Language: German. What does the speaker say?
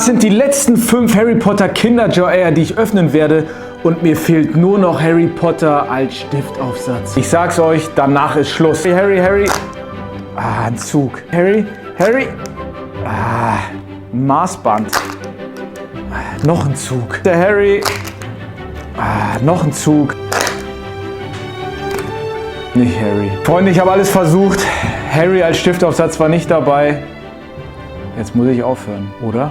Das sind die letzten 5 Harry Potter Kinder-Joy-Eier, die ich öffnen werde. Und mir fehlt nur noch Harry Potter als Stiftaufsatz. Ich sag's euch, danach ist Schluss. Harry. Ah, ein Zug. Harry. Ah, ein Maßband. Ah, noch ein Zug. Der Harry. Ah, noch ein Zug. Nicht Harry. Freunde, ich habe alles versucht. Harry als Stiftaufsatz war nicht dabei. Jetzt muss ich aufhören, oder?